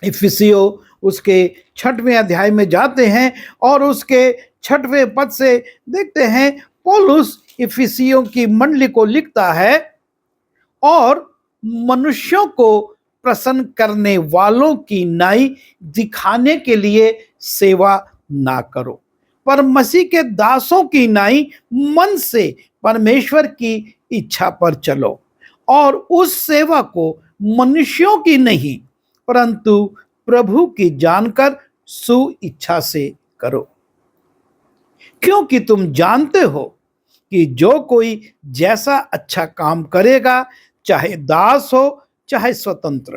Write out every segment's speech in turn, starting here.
इफिसियों उसके 6वें अध्याय में जाते हैं और उसके 6वें पद से देखते हैं, पौलुस इफिसियों की मंडली को लिखता है, और मनुष्यों को प्रसन्न करने वालों की नाई दिखाने के लिए सेवा ना करो, पर मसीह के दासों की नाई मन से परमेश्वर की इच्छा पर चलो, और उस सेवा को मनुष्यों की नहीं परंतु प्रभु की जानकर सु इच्छा से करो, क्योंकि तुम जानते हो कि जो कोई जैसा अच्छा काम करेगा, चाहे दास हो चाहे स्वतंत्र,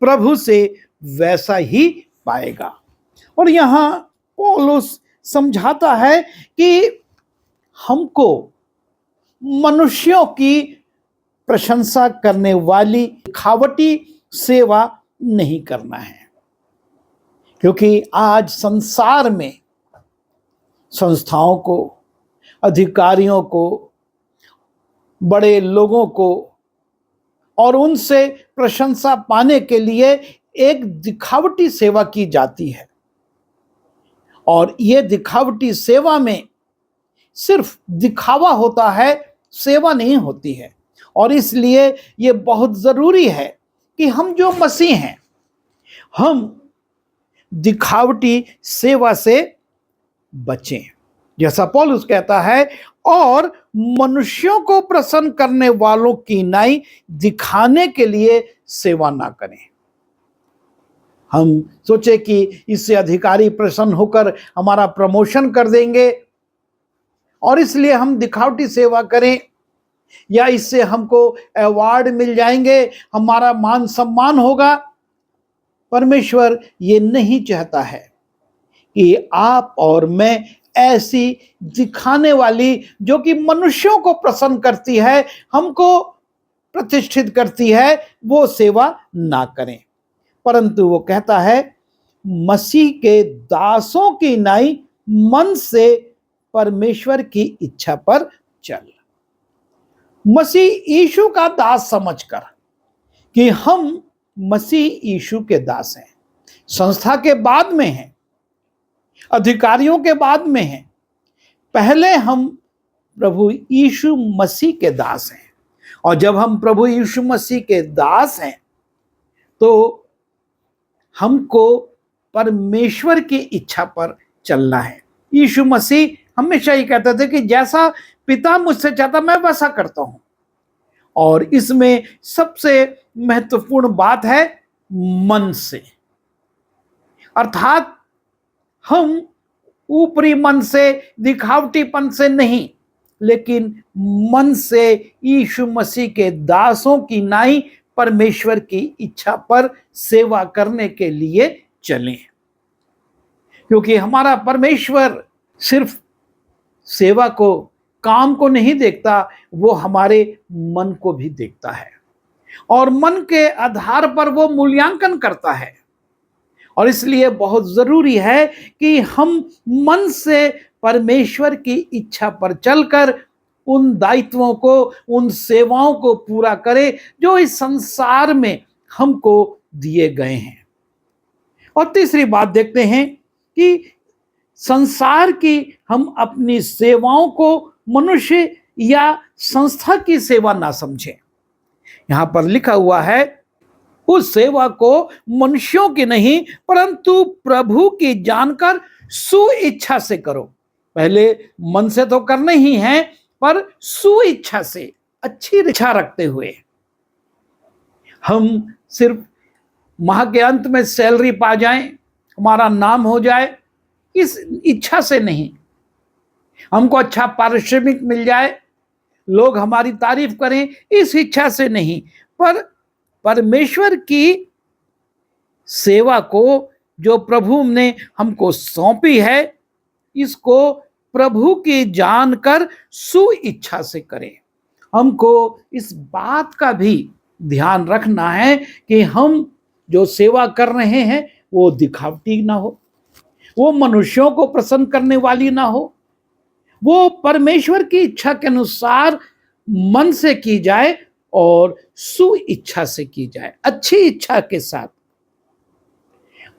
प्रभु से वैसा ही पाएगा। और यहां पौलुस समझाता है कि हमको मनुष्यों की प्रशंसा करने वाली दिखावटी सेवा नहीं करना है, क्योंकि आज संसार में संस्थाओं को, अधिकारियों को, बड़े लोगों को और उनसे प्रशंसा पाने के लिए एक दिखावटी सेवा की जाती है, और यह दिखावटी सेवा में सिर्फ दिखावा होता है, सेवा नहीं होती है। और इसलिए यह बहुत जरूरी है कि हम जो मसीह हैं, हम दिखावटी सेवा से बचें। जैसा पौलुस कहता है, और मनुष्यों को प्रसन्न करने वालों की नाई दिखाने के लिए सेवा ना करें। हम सोचे कि इससे अधिकारी प्रसन्न होकर हमारा प्रमोशन कर देंगे और इसलिए हम दिखावटी सेवा करें, या इससे हमको अवार्ड मिल जाएंगे, हमारा मान सम्मान होगा। परमेश्वर ये नहीं चाहता है कि आप और मैं ऐसी दिखाने वाली, जो कि मनुष्यों को प्रसन्न करती है, हमको प्रतिष्ठित करती है, वो सेवा ना करें। परंतु वो कहता है, मसीह के दासों की नाई मन से परमेश्वर की इच्छा पर चल। मसीह यीशु का दास समझकर कि हम मसीह यीशु के दास हैं, संस्था के बाद में हैं, अधिकारियों के बाद में हैं, पहले हम प्रभु यीशु मसीह के दास हैं। और जब हम प्रभु यीशु मसीह के दास हैं तो हमको परमेश्वर की इच्छा पर चलना है। यीशु मसीह हमेशा ये कहते थे कि जैसा पिता मुझसे चाहता मैं वैसा करता हूं, और इसमें सबसे महत्वपूर्ण बात है मन से, अर्थात हम ऊपरी मन से, दिखावटीपन से नहीं, लेकिन मन से यीशु मसीह के दासों की नाई परमेश्वर की इच्छा पर सेवा करने के लिए चलें। क्योंकि हमारा परमेश्वर सिर्फ सेवा को, काम को नहीं देखता, वो हमारे मन को भी देखता है, और मन के आधार पर वो मूल्यांकन करता है। और इसलिए बहुत जरूरी है कि हम मन से परमेश्वर की इच्छा पर चलकर उन दायित्वों को, उन सेवाओं को पूरा करें जो इस संसार में हमको दिए गए हैं। और तीसरी बात देखते हैं कि संसार की हम अपनी सेवाओं को मनुष्य या संस्था की सेवा ना समझें। यहां पर लिखा हुआ है, उस सेवा को मनुष्यों की नहीं परंतु प्रभु की जानकर सुइच्छा से करो। पहले मन से तो करने ही है, पर सुइच्छा से, अच्छी इच्छा रखते हुए। हम सिर्फ माह के अंत में सैलरी पा जाएं, हमारा नाम हो जाए, इस इच्छा से नहीं। हमको अच्छा पारिश्रमिक मिल जाए, लोग हमारी तारीफ करें, इस इच्छा से नहीं, पर परमेश्वर की सेवा को जो प्रभु ने हमको सौंपी है, इसको प्रभु की जानकर सुइच्छा से करें। हमको इस बात का भी ध्यान रखना है कि हम जो सेवा कर रहे हैं वो दिखावटी ना हो, वो मनुष्यों को प्रसन्न करने वाली ना हो, वो परमेश्वर की इच्छा के अनुसार मन से की जाए और सुइच्छा से की जाए, अच्छी इच्छा के साथ।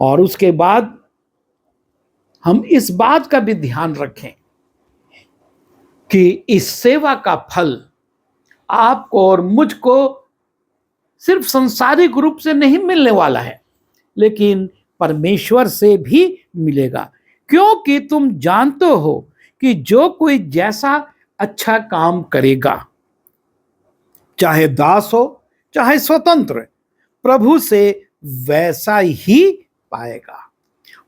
और उसके बाद हम इस बात का भी ध्यान रखें कि इस सेवा का फल आपको और मुझको सिर्फ सांसारिक रूप से नहीं मिलने वाला है, लेकिन परमेश्वर से भी मिलेगा, क्योंकि तुम जानते हो कि जो कोई जैसा अच्छा काम करेगा, चाहे दास हो चाहे स्वतंत्र, प्रभु से वैसा ही पाएगा।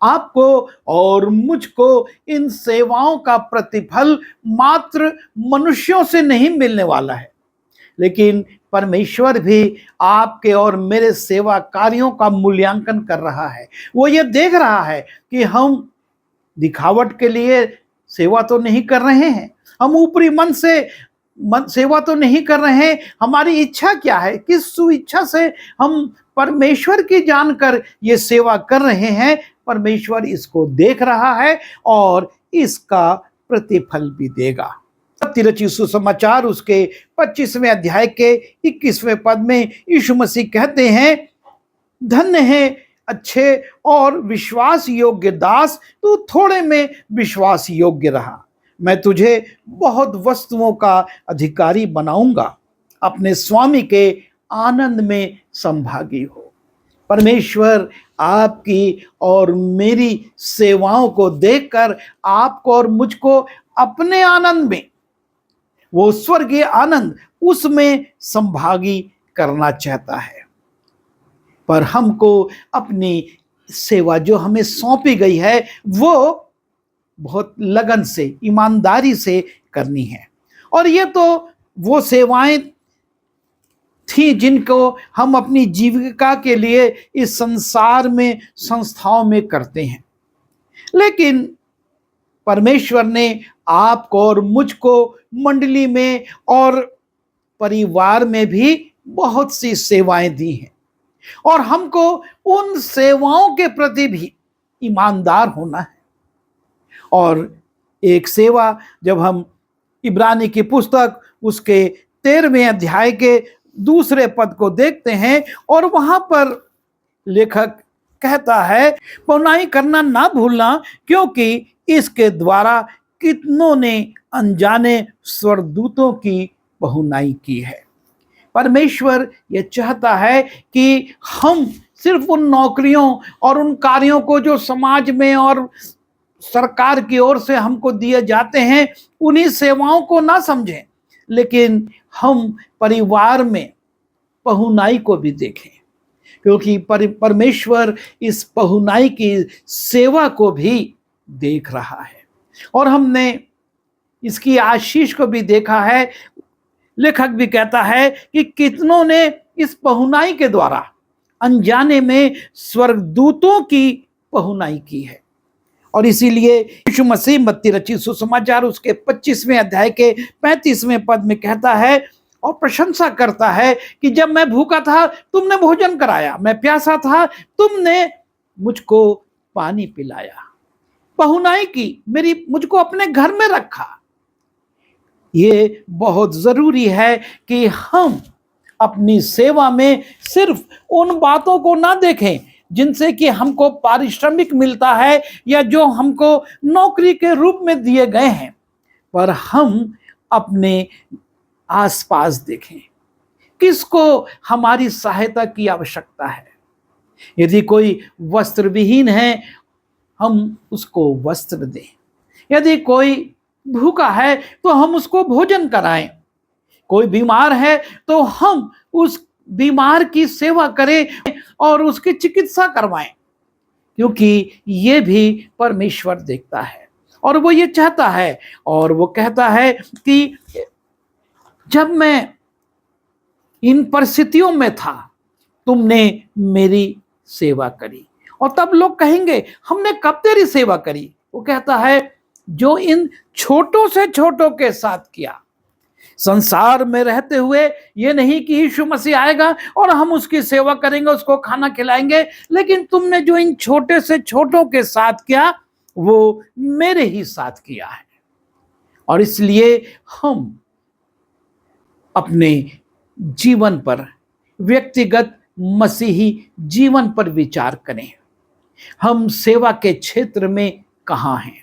आपको और मुझको इन सेवाओं का प्रतिफल मात्र मनुष्यों से नहीं मिलने वाला है, लेकिन परमेश्वर भी आपके और मेरे सेवा कार्यों का मूल्यांकन कर रहा है। वो ये देख रहा है कि हम दिखावट के लिए सेवा तो नहीं कर रहे हैं, हम ऊपरी मन से सेवा तो नहीं कर रहे हैं, हमारी इच्छा क्या है, किस सुइच्छा से हम परमेश्वर की जानकर ये सेवा कर रहे हैं। परमेश्वर इसको देख रहा है और इसका प्रतिफल भी देगा। रचित सुसमाचार उसके 25वें अध्याय के 21वें पद में यीशु मसीह कहते हैं, धन्य है अच्छे और विश्वास योग्य दास, तू थोड़े में विश्वास योग्य रहा, मैं तुझे बहुत वस्तुओं का अधिकारी बनाऊंगा, अपने स्वामी के आनंद में संभागी हो। परमेश्वर आपकी और मेरी सेवाओं को देखकर आपको और मुझको अपने आनंद में, वो स्वर्गीय आनंद, उसमें संभागी करना चाहता है। पर हमको अपनी सेवा जो हमें सौंपी गई है वो बहुत लगन से, ईमानदारी से करनी है। और ये तो वो सेवाएं थी जिनको हम अपनी जीविका के लिए इस संसार में संस्थाओं में करते हैं, लेकिन परमेश्वर ने आपको और मुझको मंडली में और परिवार में भी बहुत सी सेवाएं दी हैं, और हमको उन सेवाओं के प्रति भी ईमानदार होना है। और एक सेवा, जब हम इब्रानी की पुस्तक उसके 13वें अध्याय के 2 पद को देखते हैं, और वहां पर लेखक कहता है, पौनाई करना ना भूलना, क्योंकि इसके द्वारा कितनों ने अनजाने स्वर्गदूतों की पहुनाई की है। परमेश्वर ये चाहता है कि हम सिर्फ उन नौकरियों और उन कार्यों को जो समाज में और सरकार की ओर से हमको दिए जाते हैं, उन्हीं सेवाओं को ना समझें, लेकिन हम परिवार में पहुनाई को भी देखें, क्योंकि परमेश्वर इस पहुनाई की सेवा को भी देख रहा है। और हमने इसकी आशीष को भी देखा है। लेखक भी कहता है कि कितनों ने इस पहुनाई के द्वारा अनजाने में स्वर्गदूतों की पहुनाई की है। और इसीलिए यीशु मसीह मत्ती रचित सुसमाचार उसके 25वें अध्याय के 35वें पद में कहता है और प्रशंसा करता है कि जब मैं भूखा था तुमने भोजन कराया, मैं प्यासा था तुमने मुझको पानी पिलाया, पहुनाई की, मुझको अपने घर में रखा। ये बहुत जरूरी है कि हम अपनी सेवा में सिर्फ उन बातों को ना देखें जिनसे कि हमको पारिश्रमिक मिलता है या जो हमको नौकरी के रूप में दिए गए हैं, पर हम अपने आसपास देखें किसको हमारी सहायता की आवश्यकता है। यदि कोई वस्त्र विहीन है, हम उसको वस्त्र दें। यदि कोई भूखा है तो हम उसको भोजन कराएं। कोई बीमार है तो हम उस बीमार की सेवा करें और उसकी चिकित्सा करवाएं, क्योंकि ये भी परमेश्वर देखता है और वो ये चाहता है। और वो कहता है कि जब मैं इन परिस्थितियों में था तुमने मेरी सेवा करी। और तब लोग कहेंगे हमने कब तेरी सेवा करी? वो कहता है जो इन छोटों से छोटों के साथ किया। संसार में रहते हुए ये नहीं कि यीशु मसीह आएगा और हम उसकी सेवा करेंगे, उसको खाना खिलाएंगे, लेकिन तुमने जो इन छोटे से छोटों के साथ किया वो मेरे ही साथ किया है। और इसलिए हम अपने जीवन पर, व्यक्तिगत मसीही जीवन पर विचार करें हम सेवा के क्षेत्र में कहाँ हैं?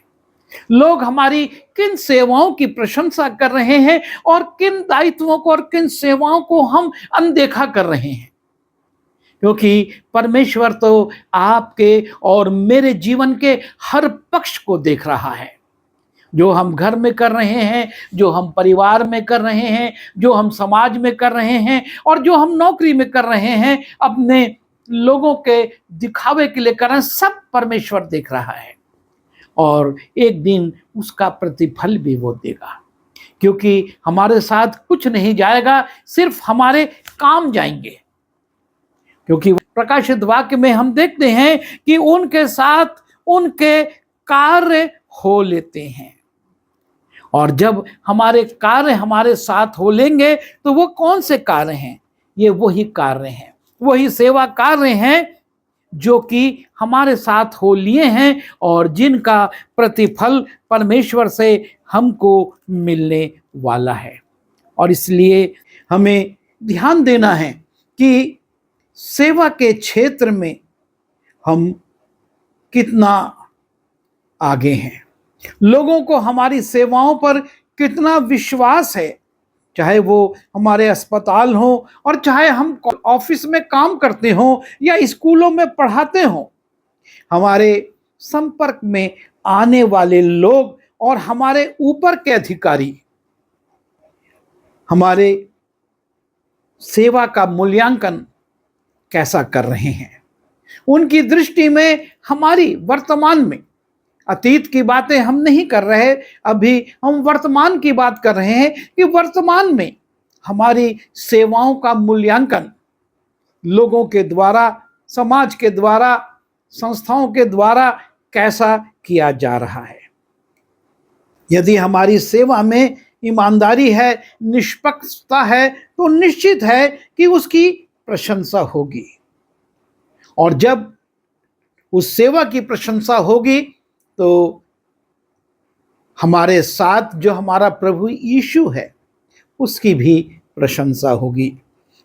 लोग हमारी किन सेवाओं की प्रशंसा कर रहे हैं और किन दायित्वों को और किन सेवाओं को हम अनदेखा कर रहे हैं? क्योंकि परमेश्वर तो आपके और मेरे जीवन के हर पक्ष को देख रहा है। जो हम घर में कर रहे हैं, जो हम परिवार में कर रहे हैं, जो हम समाज में कर रहे हैं और जो हम नौकरी में कर रहे हैं, अपने लोगों के दिखावे के लिए कर रहे हैं, सब परमेश्वर देख रहा है और एक दिन उसका प्रतिफल भी वो देगा। क्योंकि हमारे साथ कुछ नहीं जाएगा, सिर्फ हमारे काम जाएंगे। क्योंकि प्रकाशित वाक्य में हम देखते हैं कि उनके साथ उनके कार्य हो लेते हैं। और जब हमारे कार्य हमारे साथ हो लेंगे तो वो कौन से कार्य हैं? ये वही कार्य हैं, वही सेवा कार्य हैं जो कि हमारे साथ हो लिए हैं और जिनका प्रतिफल परमेश्वर से हमको मिलने वाला है। और इसलिए हमें ध्यान देना है कि सेवा के क्षेत्र में हम कितना आगे हैं, लोगों को हमारी सेवाओं पर कितना विश्वास है, चाहे वो हमारे अस्पताल हो और चाहे हम ऑफिस में काम करते हो या स्कूलों में पढ़ाते हो। हमारे संपर्क में आने वाले लोग और हमारे ऊपर के अधिकारी हमारे सेवा का मूल्यांकन कैसा कर रहे हैं? उनकी दृष्टि में हमारी वर्तमान में, अतीत की बातें हम नहीं कर रहे, अभी हम वर्तमान की बात कर रहे हैं कि वर्तमान में हमारी सेवाओं का मूल्यांकन लोगों के द्वारा, समाज के द्वारा, संस्थाओं के द्वारा कैसा किया जा रहा है। यदि हमारी सेवा में ईमानदारी है, निष्पक्षता है, तो निश्चित है कि उसकी प्रशंसा होगी। और जब उस सेवा की प्रशंसा होगी तो हमारे साथ जो हमारा प्रभु यीशु है उसकी भी प्रशंसा होगी।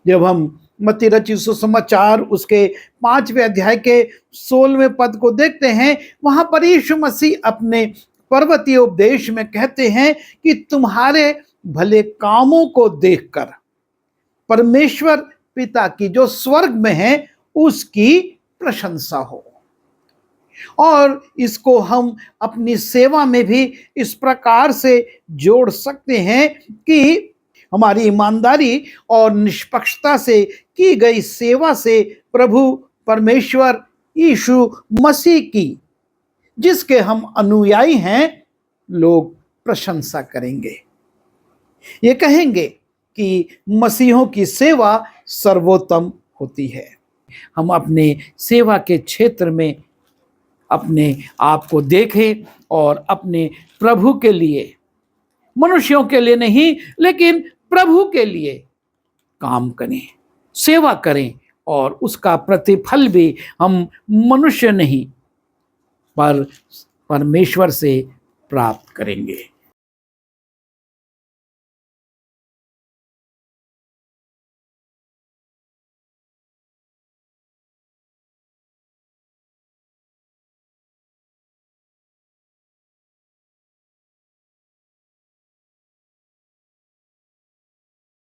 जब हम मत्ती रचित सुसमाचार उसके 5वें अध्याय के 16वें पद को देखते हैं, वहां पर यीशु मसीह अपने पर्वतीय उपदेश में कहते हैं कि तुम्हारे भले कामों को देखकर परमेश्वर पिता की जो स्वर्ग में है उसकी प्रशंसा हो। और इसको हम अपनी सेवा में भी इस प्रकार से जोड़ सकते हैं कि हमारी ईमानदारी और निष्पक्षता से की गई सेवा से प्रभु परमेश्वर यीशु मसीह की, जिसके हम अनुयायी हैं, लोग प्रशंसा करेंगे। ये कहेंगे कि मसीहों की सेवा सर्वोत्तम होती है। हम अपने सेवा के क्षेत्र में अपने आप को देखें और अपने प्रभु के लिए, मनुष्यों के लिए नहीं लेकिन प्रभु के लिए काम करें, सेवा करें और उसका प्रतिफल भी हम मनुष्य नहीं पर परमेश्वर से प्राप्त करेंगे।